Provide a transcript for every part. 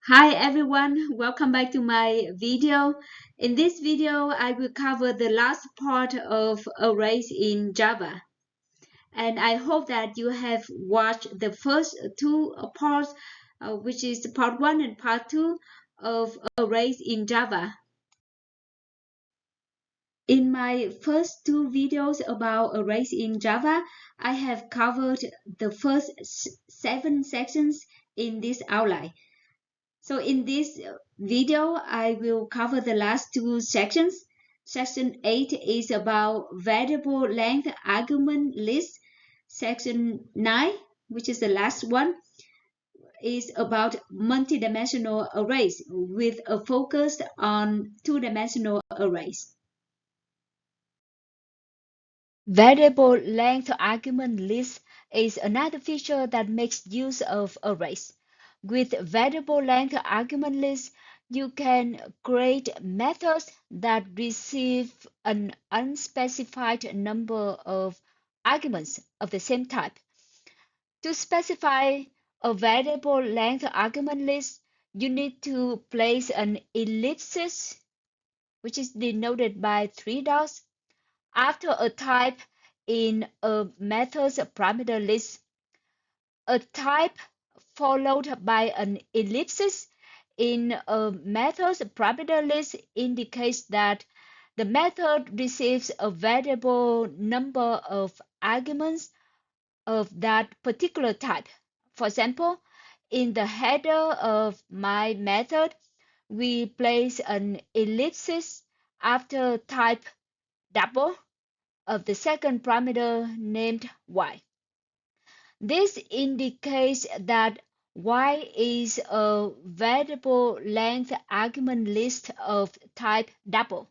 Hi everyone, welcome back to my video. In this video, I will cover the last part of arrays in Java. And I hope that you have watched the first two parts, which is part 1 and part 2 of arrays in Java. In my first two videos about arrays in Java, I have covered the first 7 sections in this outline. So in this video, I will cover the last two sections. Section 8 is about variable length argument list. Section 9, which is the last one, is about multidimensional arrays with a focus on two-dimensional arrays. Variable length argument list is another feature that makes use of arrays. With variable length argument list, you can create methods that receive an unspecified number of arguments of the same type. To specify a variable length argument list, you need to place an ellipsis, which is denoted by 3 dots, after a type in a method's parameter list. A type followed by an ellipsis in a method's parameter list indicates that the method receives a variable number of arguments of that particular type. For example, in the header of my method, we place an ellipsis after type double of the second parameter named y. This indicates that y is a variable length argument list of type double.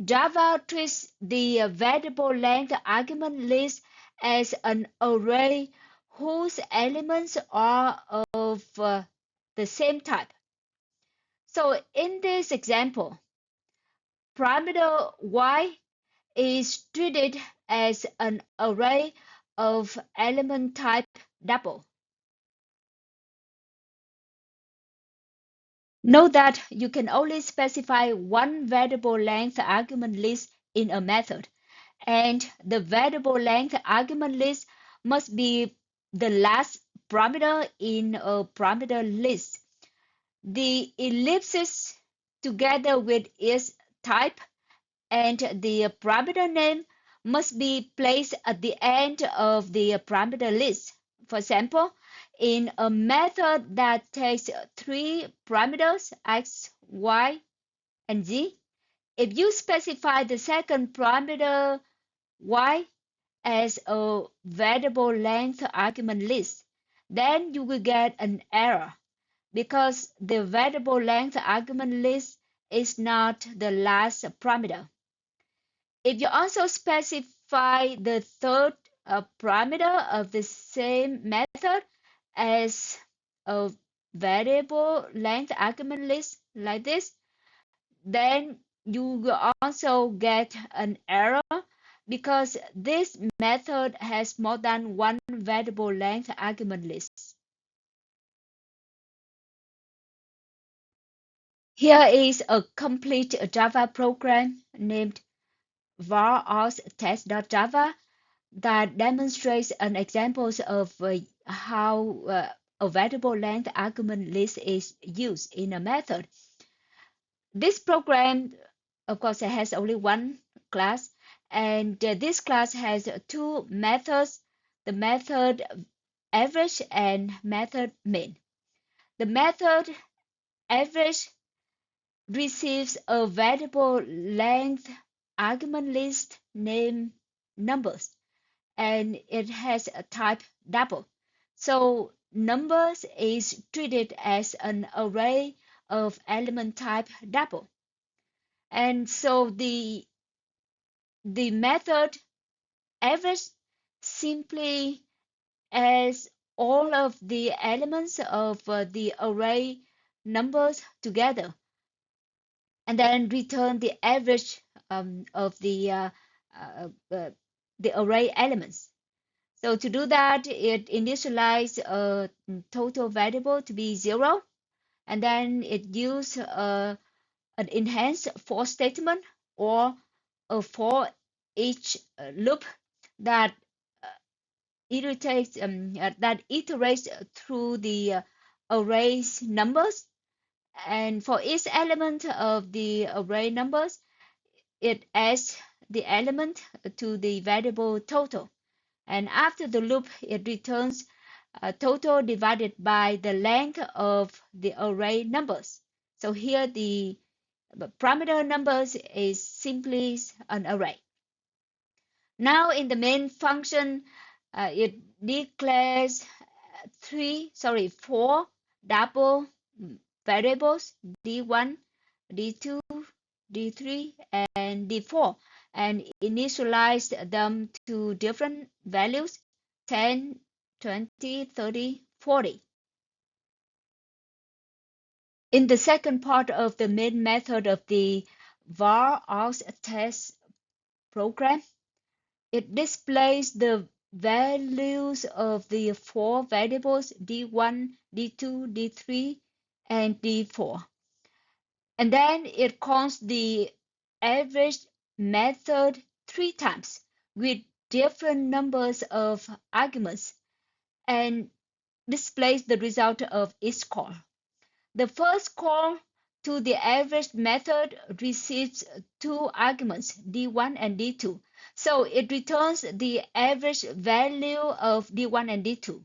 Java treats the variable length argument list as an array whose elements are of the same type. So in this example, parameter y is treated as an array of element type double. Note that you can only specify one variable length argument list in a method, and the variable length argument list must be the last parameter in a parameter list. The ellipsis together with its type and the parameter name must be placed at the end of the parameter list. For example, in a method that takes 3 parameters x, y, and z, if you specify the second parameter y as a variable length argument list, then you will get an error because the variable length argument list is not the last parameter. If you also specify the third parameter of the same method as a variable length argument list like this, then you will also get an error because this method has more than one variable length argument list. Here is a complete Java program named var_test.java that demonstrates an example of how a variable length argument list is used in a method. This program, of course, has only one class, and this class has two methods, the method average and method min. The method average receives a variable length argument list named numbers, and it has a type double. So numbers is treated as an array of element type double. And so the method average simply adds all of the elements of the array numbers together and then return the average of the array elements. So to do that, it initializes a total variable to be 0, and then it uses an enhanced for statement or a for each loop that iterates through the array's numbers. And for each element of the array numbers, it adds the element to the variable total. And after the loop, it returns total divided by the length of the array numbers. So here the parameter numbers is simply an array. Now in the main function, it declares four double variables d1, d2, d3, and d4, and initialize them to different values 10, 20, 30, 40. In the second part of the main method of the var aux test program, it displays the values of the four variables d1, d2, d3, and d4. And then it calls the average method 3 times with different numbers of arguments and displays the result of each call. The first call to the average method receives two arguments, d1 and d2. So it returns the average value of d1 and d2.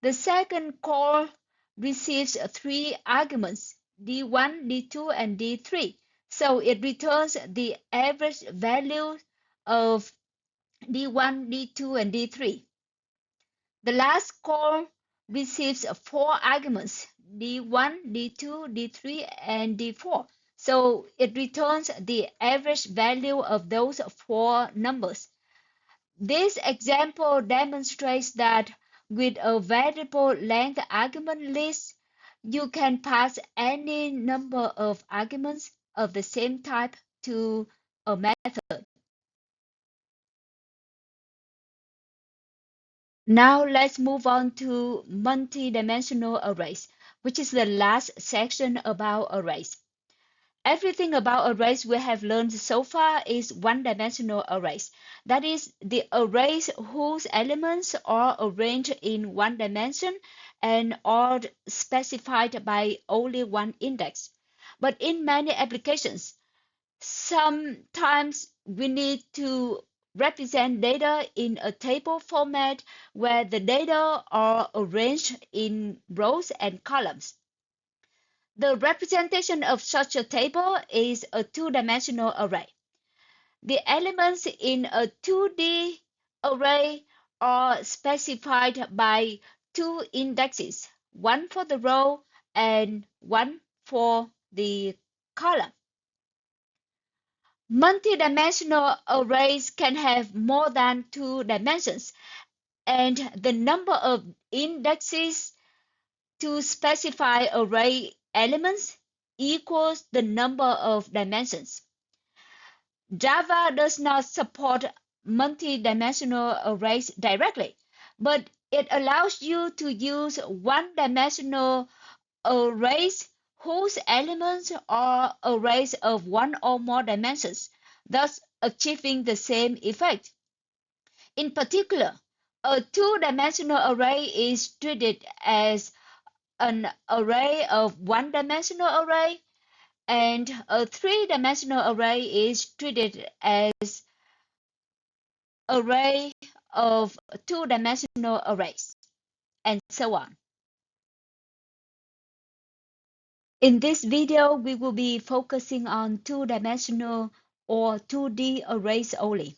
The second call receives three arguments, d1, d2, and d3. So it returns the average value of d1, d2, and d3. The last call receives four arguments, d1, d2, d3, and d4. So it returns the average value of those four numbers. This example demonstrates that with a variable length argument list, you can pass any number of arguments of the same type to a method. Now let's move on to multidimensional arrays, which is the last section about arrays. Everything about arrays we have learned so far is one-dimensional arrays. That is, the arrays whose elements are arranged in one dimension and are specified by only one index. But in many applications, sometimes we need to represent data in a table format where the data are arranged in rows and columns. The representation of such a table is a two-dimensional array. The elements in a 2D array are specified by two indexes, one for the row and one for the column. Multidimensional arrays can have more than two dimensions, and the number of indexes to specify array elements equals the number of dimensions. Java does not support multi-dimensional arrays directly, but it allows you to use one-dimensional arrays whose elements are arrays of one or more dimensions, thus achieving the same effect. In particular, a two-dimensional array is treated as an array of one-dimensional array, and a three-dimensional array is treated as array of two-dimensional arrays, and so on. In this video, we will be focusing on two-dimensional or 2D arrays only.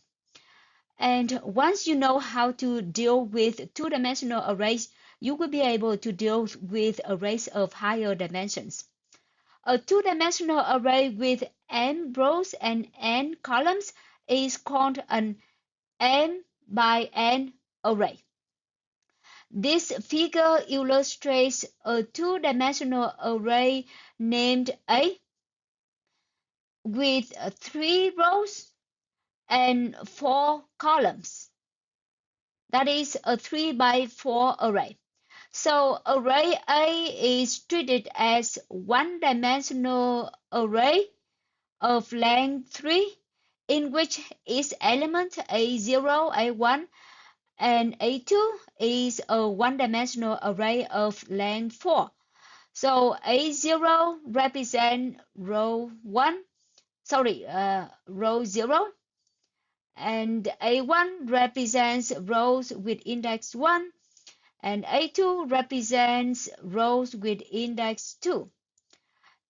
And once you know how to deal with two-dimensional arrays, you will be able to deal with arrays of higher dimensions. A two-dimensional array with n rows and n columns is called an n by n array. This figure illustrates a two-dimensional array named A with three rows and four columns. That is a 3 by 4 array. So array A is treated as one-dimensional array of length 3, in which each element A0, A1, and A2 is a one-dimensional array of length 4. So A0 represents row 1, row 0, and A1 represents rows with index 1, and A2 represents rows with index 2.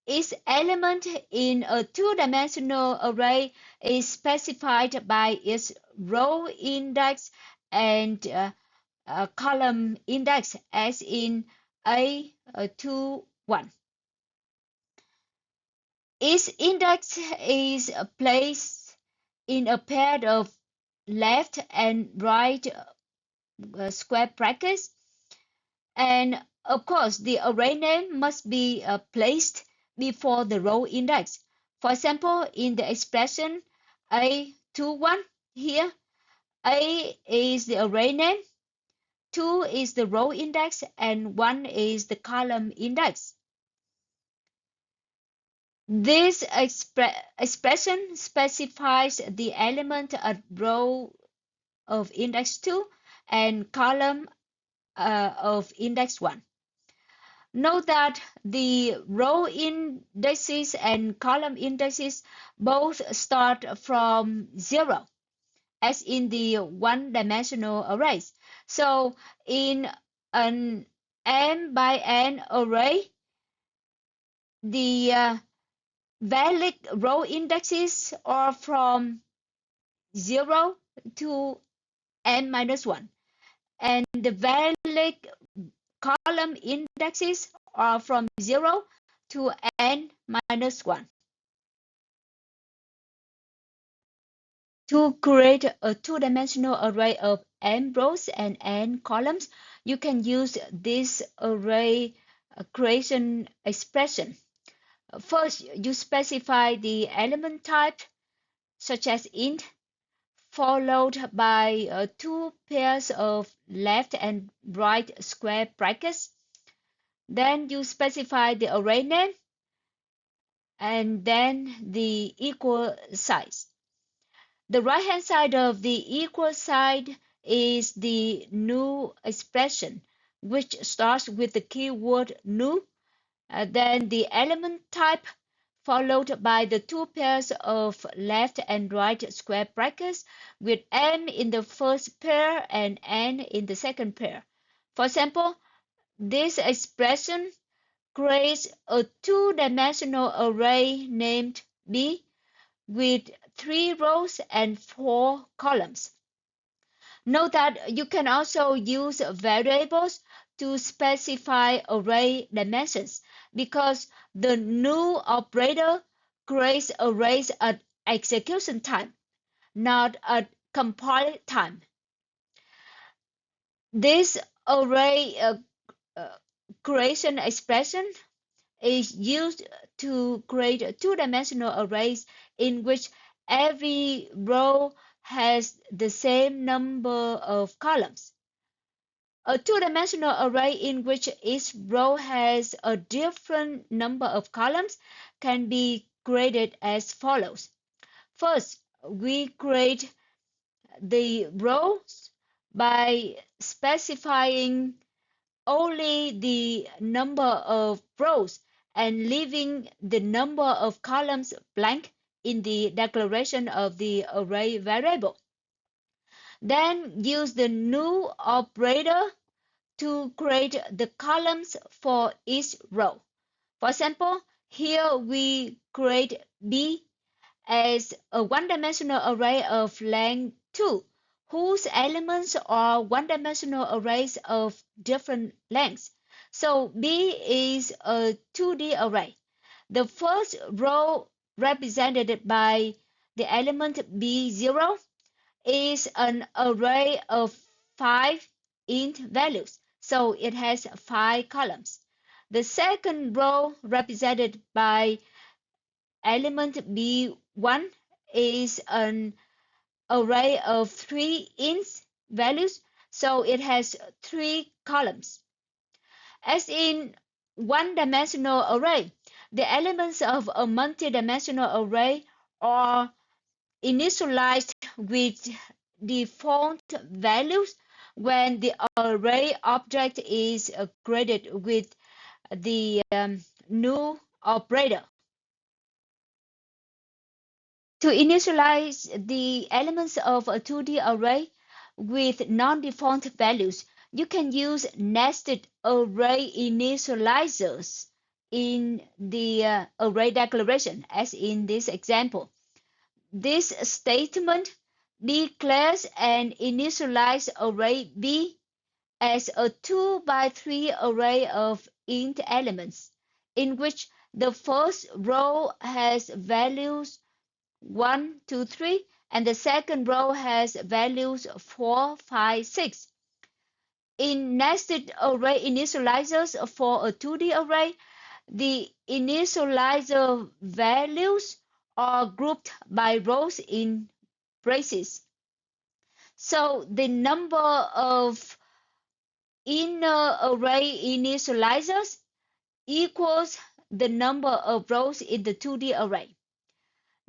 Each element in a two-dimensional array is specified by its row index and column index, as in A2, 1. Each index is placed in a pair of left and right square brackets, and of course the array name must be placed before the row index. For example, in the expression A21 here, A is the array name, 2 is the row index, and 1 is the column index. This expression specifies the element at row of index 2 and column of index 1. Note that the row indexes and column indexes both start from 0, as in the one-dimensional arrays. So in an m by n array, the valid row indexes are from 0 to n minus 1, and the valid column indexes are from 0 to n minus 1. To create a two-dimensional array of n rows and n columns, you can use this array creation expression. First, you specify the element type, such as int, followed by two pairs of left and right square brackets. Then you specify the array name and then the equal size. The right-hand side of the equal sign is the new expression, which starts with the keyword new, then the element type, followed by the two pairs of left and right square brackets with m in the first pair and n in the second pair. For example, this expression creates a two-dimensional array named B with 3 rows and 4 columns. Note that you can also use variables to specify array dimensions, because the new operator creates arrays at execution time, not at compile time. This array uh, creation expression is used to create two-dimensional arrays in which every row has the same number of columns. A two-dimensional array in which each row has a different number of columns can be created as follows. First, we create the rows by specifying only the number of rows and leaving the number of columns blank in the declaration of the array variable. Then use the new operator to create the columns for each row. For example, here we create B as a one-dimensional array of length 2, whose elements are one-dimensional arrays of different lengths. So B is a 2D array. The first row, represented by the element B0, is an array of 5 int values, so it has 5 columns. The second row, represented by element B1, is an array of 3 int values, so it has three columns. As in one-dimensional array, the elements of a multi-dimensional array are initialized with default values when the array object is created with the new operator. To initialize the elements of a 2D array with non-default values, you can use nested array initializers in the array declaration, as in this example. This statement declares an initialized array B as a 2 by 3 array of int elements, in which the first row has values 1, 2, 3, and the second row has values 4, 5, 6. In nested array initializers for a 2D array, the initializer values are grouped by rows in braces. So the number of inner array initializers equals the number of rows in the 2D array.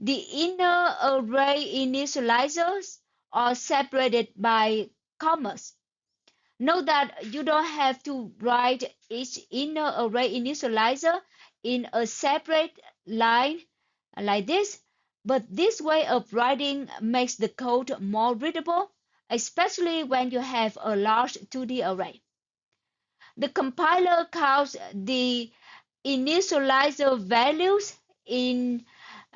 The inner array initializers are separated by commas. Note that you don't have to write each inner array initializer in a separate line like this, but this way of writing makes the code more readable, especially when you have a large 2D array. The compiler counts the initializer values in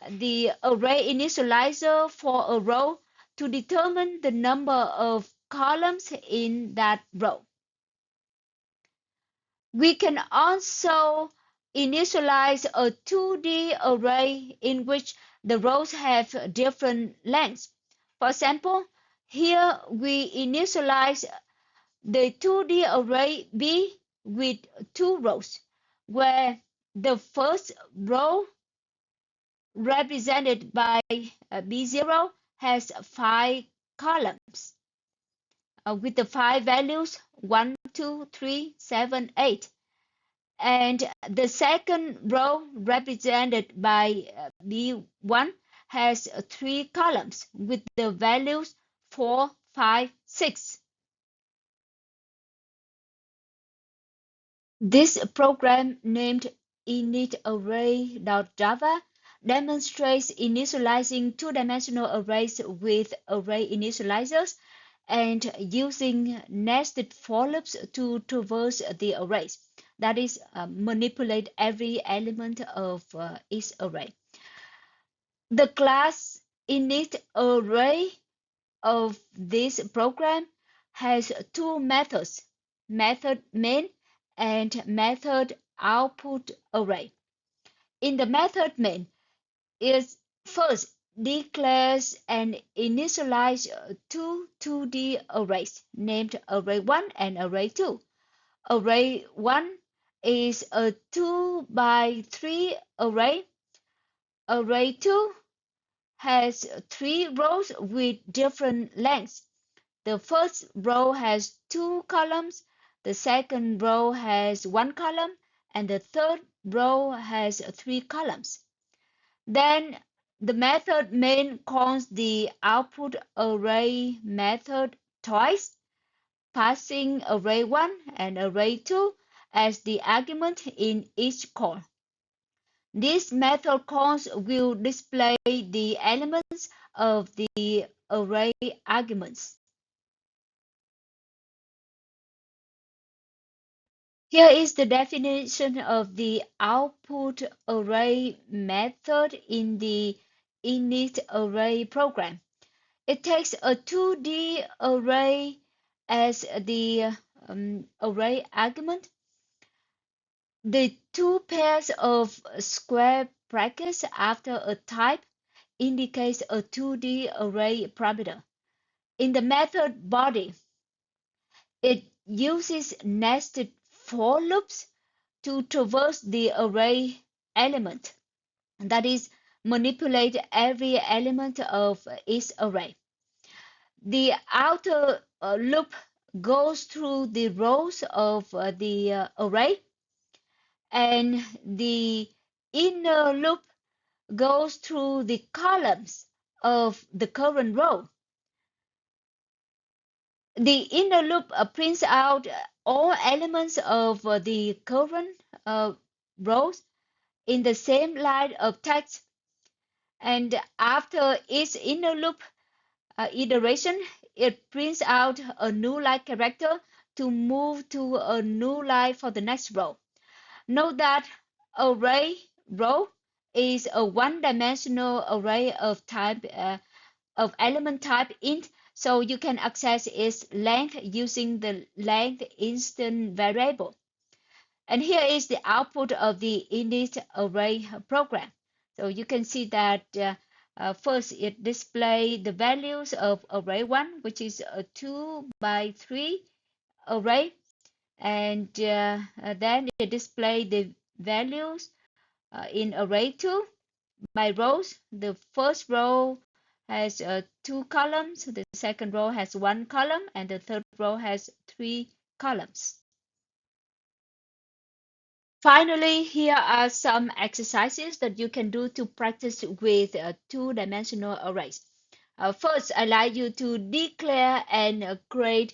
the array initializer for a row to determine the number of columns in that row. We can also initialize a 2D array in which the rows have different lengths. For example, here we initialize the 2D array B with two rows, where the first row represented by B0 has 5 columns with the 5 values 1, 2, 3, 7, 8. And the second row represented by B1 has 3 columns with the values 4, 5, 6. This program named initarray.java demonstrates initializing two-dimensional arrays with array initializers and using nested for loops to traverse the arrays. That is, manipulate every element of each array. The class initArray of this program has two methods, method main and method output array. In the method main, it first declares and initialize two 2D arrays named array1 and array2. Array1 is a 2 by 3 array. Array2 has 3 rows with different lengths. The first row has 2 columns, the second row has 1 column, and the third row has 3 columns. Then the method main calls the output array method twice, passing array1 and array2 as the argument in each call. These method calls will display the elements of the array arguments. Here is the definition of the output array method in the initArray program. It takes a 2D array as the array argument. The two pairs of square brackets after a type indicates a 2D array parameter. In the method body, it uses nested for loops to traverse the array element, that is, manipulate every element of each array. The outer loop goes through the rows of the array, and the inner loop goes through the columns of the current row. The inner loop prints out all elements of the current rows in the same line of text. And after each inner loop iteration, it prints out a new line character to move to a new line for the next row. Note that array row is a one-dimensional array of element type int, so you can access its length using the length instant variable. And here is the output of the init array program. So you can see that first it displays the values of array 1, which is a 2 by 3 array, and then it displays the values in array 2 by rows. The first row has two columns, the second row has one column, and the third row has three columns. Finally, here are some exercises that you can do to practice with two-dimensional arrays. First, I'd like you to declare and create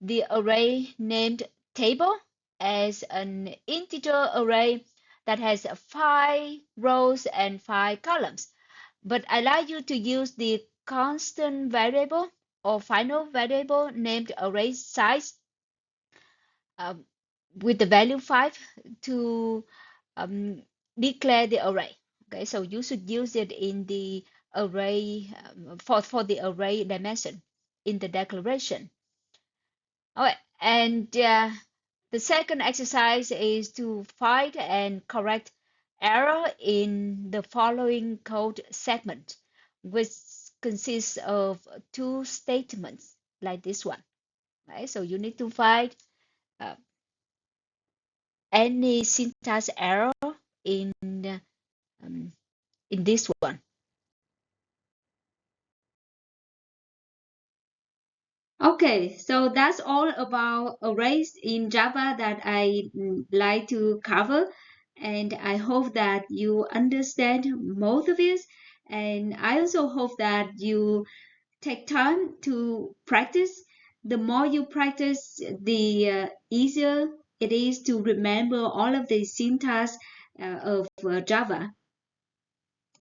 the array named table as an integer array that has 5 rows and 5 columns. But I'd like you to use the constant variable or final variable named array size um, with the value 5 to um, declare the array. Okay, so you should use it in the array for the array dimension in the declaration. All right, and the second exercise is to find and correct error in the following code segment, which consists of two statements like this one. Right, so you need to find uh, any syntax error in um, in this one. Okay, so that's all about arrays in Java that I like to cover. And I hope that you understand most of it. And I also hope that you take time to practice. The more you practice, the easier it is to remember all of the syntax of Java.